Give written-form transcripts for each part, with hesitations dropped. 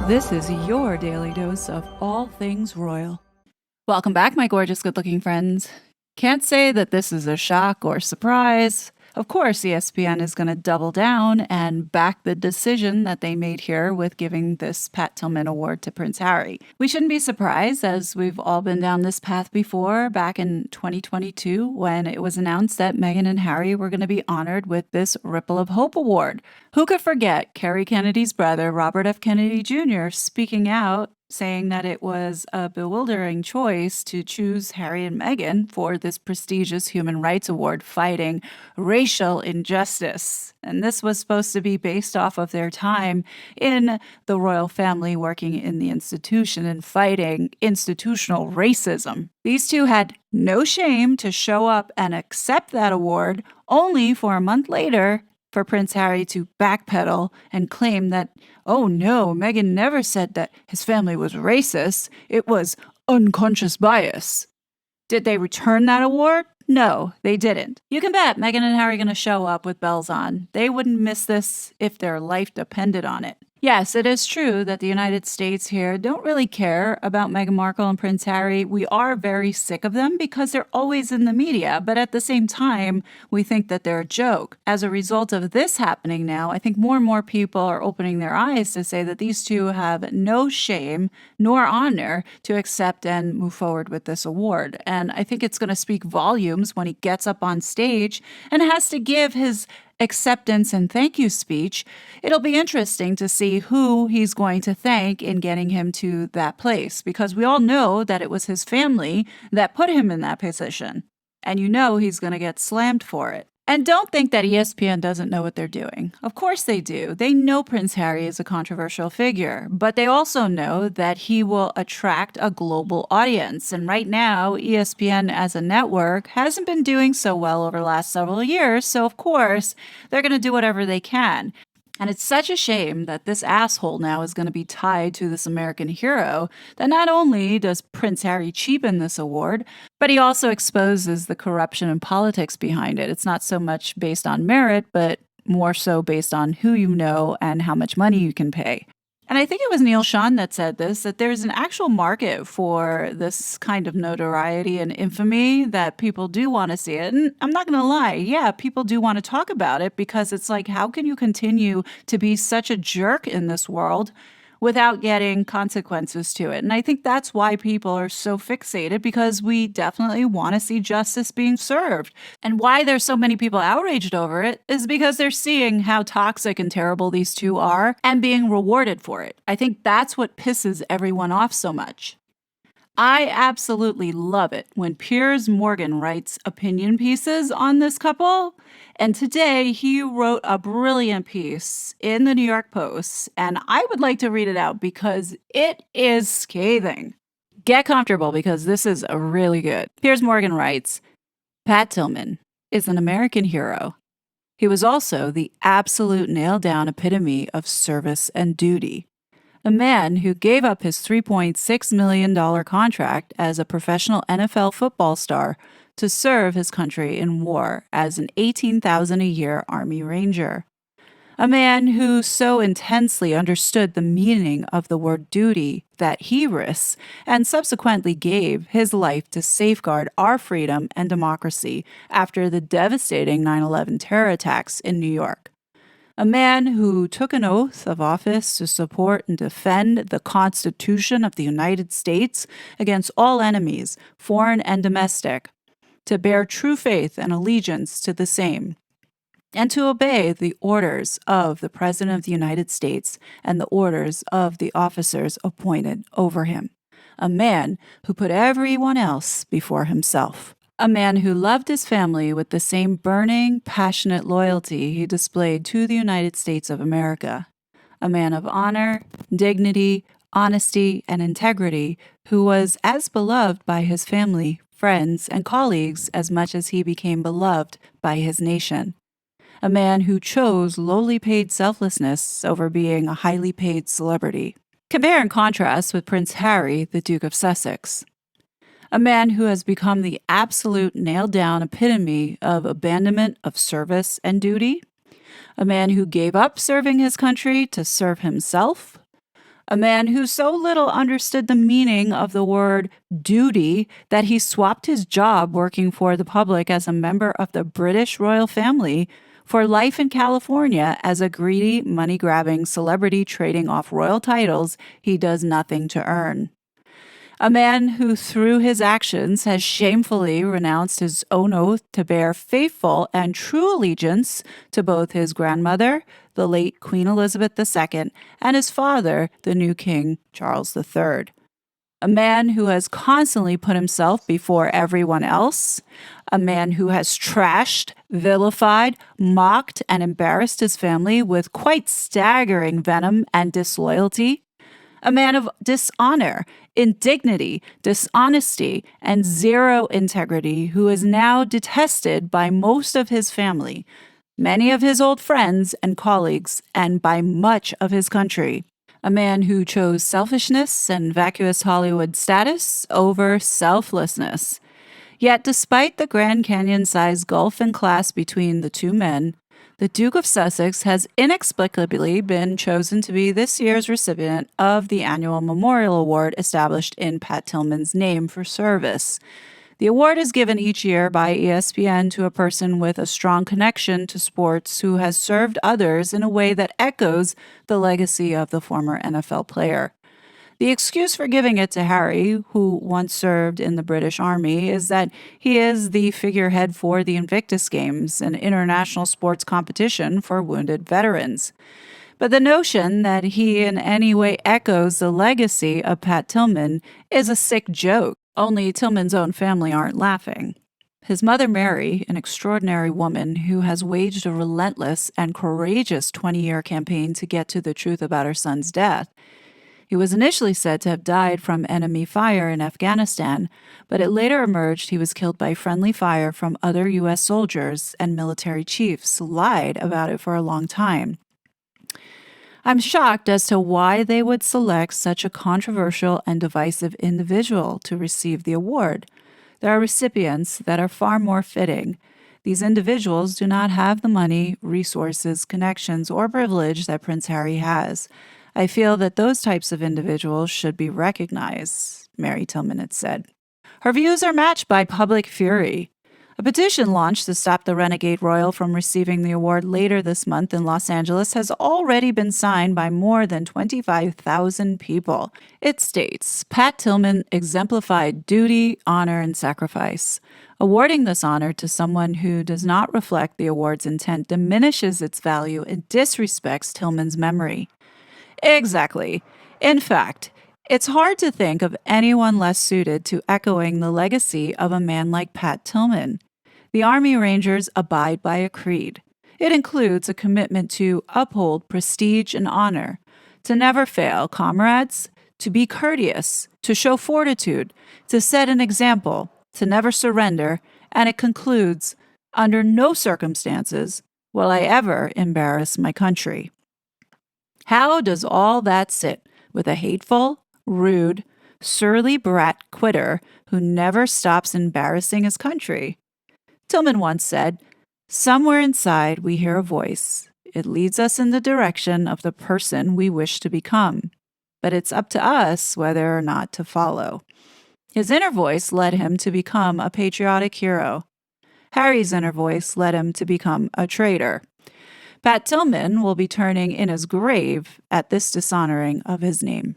This is your daily dose of all things royal. Welcome back, my gorgeous, good-looking friends. Can't say that this is a shock or surprise. Of course, ESPN is going to double down and back the decision that they made here with giving this Pat Tillman Award to Prince Harry. We shouldn't be surprised, as we've all been down this path before, back in 2022, when it was announced that Meghan and Harry were going to be honored with this Ripple of Hope Award. Who could forget Kerry Kennedy's brother, Robert F. Kennedy Jr., speaking out, saying that it was a bewildering choice to choose Harry and Meghan for this prestigious human rights award fighting racial injustice. And this was supposed to be based off of their time in the royal family, working in the institution and fighting institutional racism. These two had no shame to show up and accept that award, only for a month later for Prince Harry to backpedal and claim that, oh no, Meghan never said that his family was racist. It was unconscious bias. Did they return that award? No, they didn't. You can bet Meghan and Harry are going to show up with bells on. They wouldn't miss this if their life depended on it. Yes, it is true that the United States here don't really care about Meghan Markle and Prince Harry. We are very sick of them because they're always in the media, but at the same time, we think that they're a joke. As a result of this happening now, I think more and more people are opening their eyes to say that these two have no shame nor honor to accept and move forward with this award. And I think it's going to speak volumes when he gets up on stage and has to give his acceptance and thank you speech. It'll be interesting to see who he's going to thank in getting him to that place, because we all know that it was his family that put him in that position. And you know he's going to get slammed for it. And don't think that ESPN doesn't know what they're doing. Of course they do. They know Prince Harry is a controversial figure, but they also know that he will attract a global audience. And right now, ESPN as a network hasn't been doing so well over the last several years, so of course, they're going to do whatever they can. And it's such a shame that this asshole now is going to be tied to this American hero that not only does Prince Harry cheapen this award, but he also exposes the corruption and politics behind it. It's not so much based on merit, but more so based on who you know and how much money you can pay. And I think it was Neil Sean that said this, that there's an actual market for this kind of notoriety and infamy, that people do want to see it. And I'm not going to lie, yeah, people do want to talk about it, because it's like, how can you continue to be such a jerk in this world without getting consequences to it? And I think that's why people are so fixated, because we definitely want to see justice being served. And why there's so many people outraged over it is because they're seeing how toxic and terrible these two are and being rewarded for it. I think that's what pisses everyone off so much. I absolutely love it when Piers Morgan writes opinion pieces on this couple. And today he wrote a brilliant piece in the New York Post, and I would like to read it out because it is scathing. Get comfortable, because this is really good. Piers Morgan writes, Pat Tillman is an American hero. He was also the absolute nailed-down epitome of service and duty. A man who gave up his $3.6 million contract as a professional NFL football star to serve his country in war as an $18,000 a year Army Ranger. A man who so intensely understood the meaning of the word duty that he risks and subsequently gave his life to safeguard our freedom and democracy after the devastating 9/11 terror attacks in New York. A man who took an oath of office to support and defend the Constitution of the United States against all enemies, foreign and domestic, to bear true faith and allegiance to the same, and to obey the orders of the President of the United States and the orders of the officers appointed over him. A man who put everyone else before himself. A man who loved his family with the same burning, passionate loyalty he displayed to the United States of America. A man of honor, dignity, honesty, and integrity, who was as beloved by his family, friends, and colleagues as much as he became beloved by his nation. A man who chose lowly paid selflessness over being a highly paid celebrity. Compare and contrast with Prince Harry, the Duke of Sussex. A man who has become the absolute nailed-down epitome of abandonment of service and duty. A man who gave up serving his country to serve himself. A man who so little understood the meaning of the word duty that he swapped his job working for the public as a member of the British royal family for life in California as a greedy, money grabbing celebrity trading off royal titles he does nothing to earn. A man who, through his actions, has shamefully renounced his own oath to bear faithful and true allegiance to both his grandmother, the late Queen Elizabeth II, and his father, the new King Charles III. A man who has constantly put himself before everyone else. A man who has trashed, vilified, mocked, and embarrassed his family with quite staggering venom and disloyalty. A man of dishonor, indignity, dishonesty, and zero integrity who is now detested by most of his family, many of his old friends and colleagues, and by much of his country. A man who chose selfishness and vacuous Hollywood status over selflessness. Yet, despite the Grand Canyon-sized gulf in class between the two men, the Duke of Sussex has inexplicably been chosen to be this year's recipient of the annual Memorial Award established in Pat Tillman's name for service. The award is given each year by ESPN to a person with a strong connection to sports who has served others in a way that echoes the legacy of the former NFL player. The excuse for giving it to Harry, who once served in the British Army, is that he is the figurehead for the Invictus Games, an international sports competition for wounded veterans. But the notion that he in any way echoes the legacy of Pat Tillman is a sick joke. Only Tillman's own family aren't laughing. His mother, Mary, an extraordinary woman who has waged a relentless and courageous 20-year campaign to get to the truth about her son's death. He was initially said to have died from enemy fire in Afghanistan, but it later emerged he was killed by friendly fire from other U.S. soldiers, and military chiefs lied about it for a long time. I'm shocked as to why they would select such a controversial and divisive individual to receive the award. There are recipients that are far more fitting. These individuals do not have the money, resources, connections, or privilege that Prince Harry has. I feel that those types of individuals should be recognized, Mary Tillman had said. Her views are matched by public fury. A petition launched to stop the renegade royal from receiving the award later this month in Los Angeles has already been signed by more than 25,000 people. It states, Pat Tillman exemplified duty, honor, and sacrifice. Awarding this honor to someone who does not reflect the award's intent diminishes its value and disrespects Tillman's memory. Exactly. In fact, it's hard to think of anyone less suited to echoing the legacy of a man like Pat Tillman. The Army Rangers abide by a creed. It includes a commitment to uphold prestige and honor, to never fail comrades, to be courteous, to show fortitude, to set an example, to never surrender, and it concludes, under no circumstances will I ever embarrass my country. How does all that sit with a hateful, rude, surly brat quitter who never stops embarrassing his country? Tillman once said, somewhere inside we hear a voice. It leads us in the direction of the person we wish to become, but it's up to us whether or not to follow. His inner voice led him to become a patriotic hero. Harry's inner voice led him to become a traitor. Pat Tillman will be turning in his grave at this dishonoring of his name.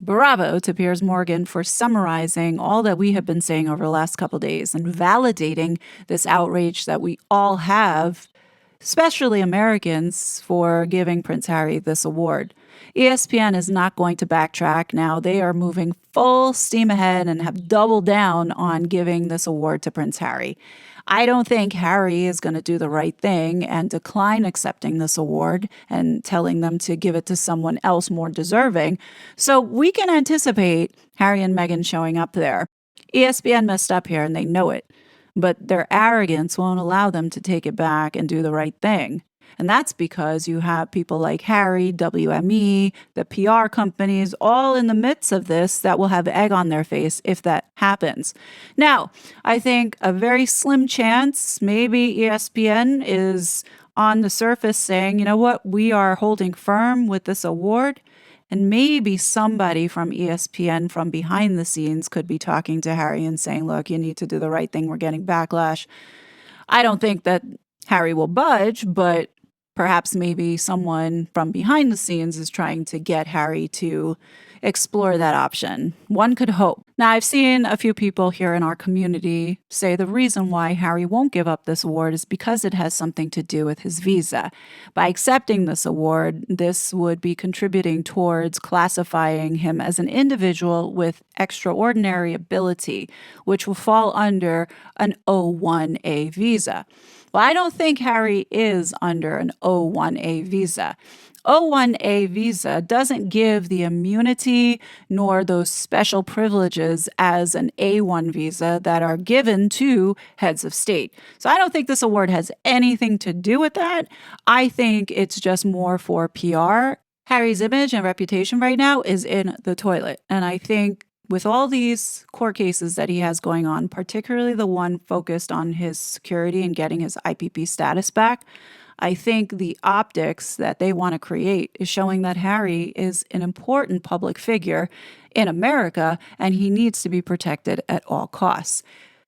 Bravo to Piers Morgan for summarizing all that we have been saying over the last couple days and validating this outrage that we all have, especially Americans, for giving Prince Harry this award. ESPN is not going to backtrack now. They are moving full steam ahead and have doubled down on giving this award to Prince Harry. I don't think Harry is going to do the right thing and decline accepting this award and telling them to give it to someone else more deserving. So we can anticipate Harry and Meghan showing up there. ESPN messed up here and they know it, but their arrogance won't allow them to take it back and do the right thing. And that's because you have people like Harry, WME, the PR companies, all in the midst of this that will have egg on their face if that happens. Now, I think a very slim chance, maybe ESPN is on the surface saying, you know what, we are holding firm with this award. And maybe somebody from ESPN from behind the scenes could be talking to Harry and saying, look, you need to do the right thing. We're getting backlash. I don't think that Harry will budge, but perhaps maybe someone from behind the scenes is trying to get Harry to explore that option. One could hope. Now, I've seen a few people here in our community say the reason why Harry won't give up this award is because it has something to do with his visa. By accepting this award, this would be contributing towards classifying him as an individual with extraordinary ability, which will fall under an O1A visa. Well, I don't think Harry is under an O1A visa. O1A visa doesn't give the immunity nor those special privileges as an A1 visa that are given to heads of state. So I don't think this award has anything to do with that. I think it's just more for PR. Harry's image and reputation right now is in the toilet. And I think with all these court cases that he has going on, particularly the one focused on his security and getting his IPP status back, I think the optics that they want to create is showing that Harry is an important public figure in America and he needs to be protected at all costs.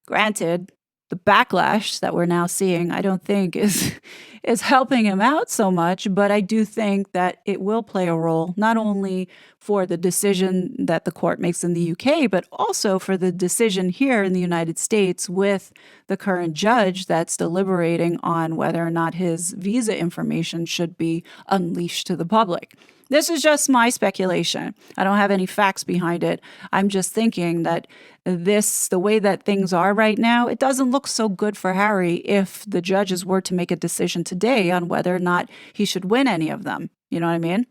Granted, the backlash that we're now seeing, I don't think is helping him out so much, but I do think that it will play a role not only for the decision that the court makes in the UK, but also for the decision here in the United States with the current judge that's deliberating on whether or not his visa information should be unleashed to the public. This is just my speculation. I don't have any facts behind it. I'm just thinking that the way that things are right now, it doesn't look so good for Harry if the judges were to make a decision today on whether or not he should win any of them. You know what I mean?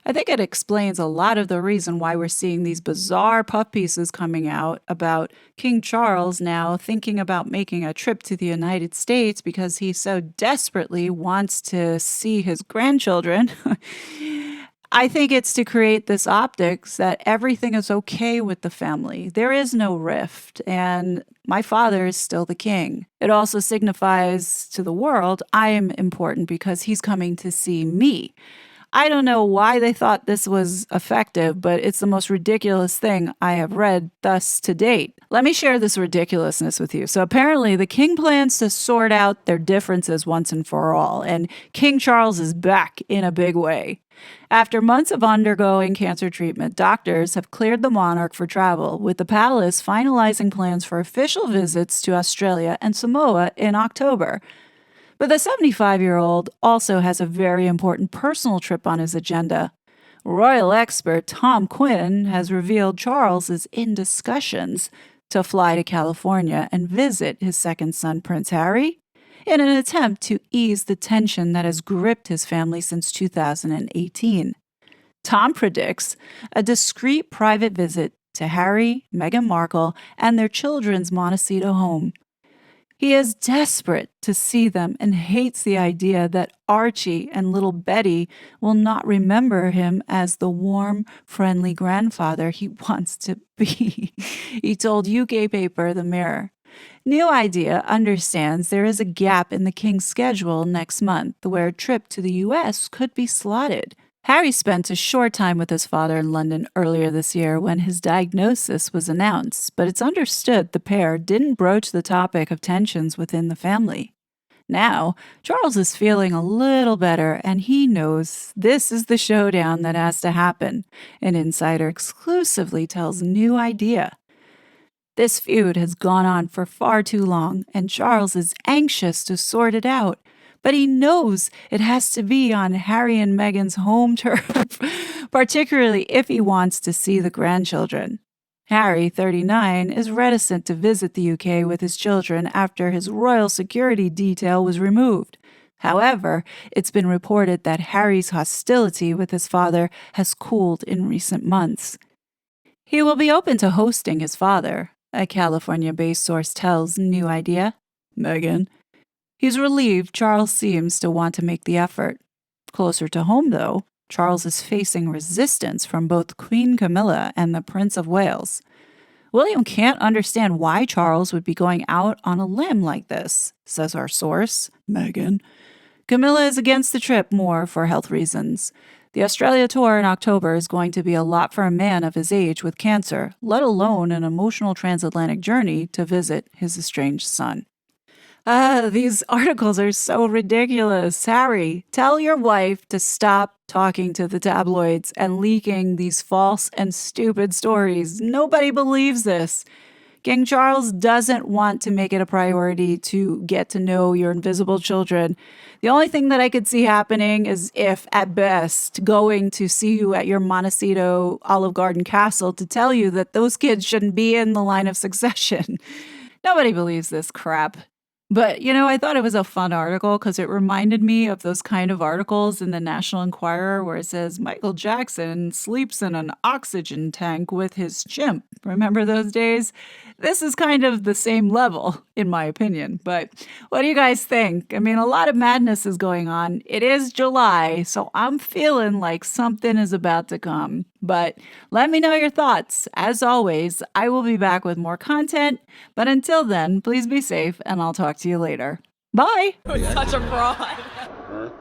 I think it explains a lot of the reason why we're seeing these bizarre puff pieces coming out about King Charles now thinking about making a trip to the United States because he so desperately wants to see his grandchildren. I think it's to create this optics that everything is okay with the family. There is no rift, and my father is still the king. It also signifies to the world I am important because he's coming to see me. I don't know why they thought this was effective, but it's the most ridiculous thing I have read thus to date. Let me share this ridiculousness with you. So apparently the king plans to sort out their differences once and for all, and King Charles is back in a big way. After months of undergoing cancer treatment, doctors have cleared the monarch for travel, with the palace finalizing plans for official visits to Australia and Samoa in October. But the 75-year-old also has a very important personal trip on his agenda. Royal expert Tom Quinn has revealed Charles is in discussions to fly to California and visit his second son, Prince Harry, in an attempt to ease the tension that has gripped his family since 2018. Tom predicts a discreet private visit to Harry, Meghan Markle, and their children's Montecito home. He is desperate to see them and hates the idea that Archie and little Betty will not remember him as the warm, friendly grandfather he wants to be. He told UK paper The Mirror. New Idea understands there is a gap in the king's schedule next month where a trip to the US could be slotted. Harry spent a short time with his father in London earlier this year when his diagnosis was announced, but it's understood the pair didn't broach the topic of tensions within the family. Now, Charles is feeling a little better, and he knows this is the showdown that has to happen. An insider exclusively tells New Idea. This feud has gone on for far too long, and Charles is anxious to sort it out. But he knows it has to be on Harry and Meghan's home turf, particularly if he wants to see the grandchildren. Harry, 39, is reticent to visit the UK with his children after his royal security detail was removed. However, it's been reported that Harry's hostility with his father has cooled in recent months. He will be open to hosting his father, a California-based source tells New Idea. Meghan. He's relieved Charles seems to want to make the effort. Closer to home, though, Charles is facing resistance from both Queen Camilla and the Prince of Wales. William can't understand why Charles would be going out on a limb like this, says our source, Meghan. Camilla is against the trip more for health reasons. The Australia tour in October is going to be a lot for a man of his age with cancer, let alone an emotional transatlantic journey to visit his estranged son. These articles are so ridiculous. Harry, tell your wife to stop talking to the tabloids and leaking these false and stupid stories. Nobody believes this. King Charles doesn't want to make it a priority to get to know your invisible children. The only thing that I could see happening is if, at best, going to see you at your Montecito Olive Garden castle to tell you that those kids shouldn't be in the line of succession. Nobody believes this crap. But, I thought it was a fun article because it reminded me of those kind of articles in the National Enquirer where it says Michael Jackson sleeps in an oxygen tank with his chimp. Remember those days? This is kind of the same level, in my opinion. But what do you guys think? I mean, a lot of madness is going on. It is July, so I'm feeling like something is about to come. But let me know your thoughts. As always, I will be back with more content. But until then, please be safe, and I'll talk to you later. Bye. Such a fraud.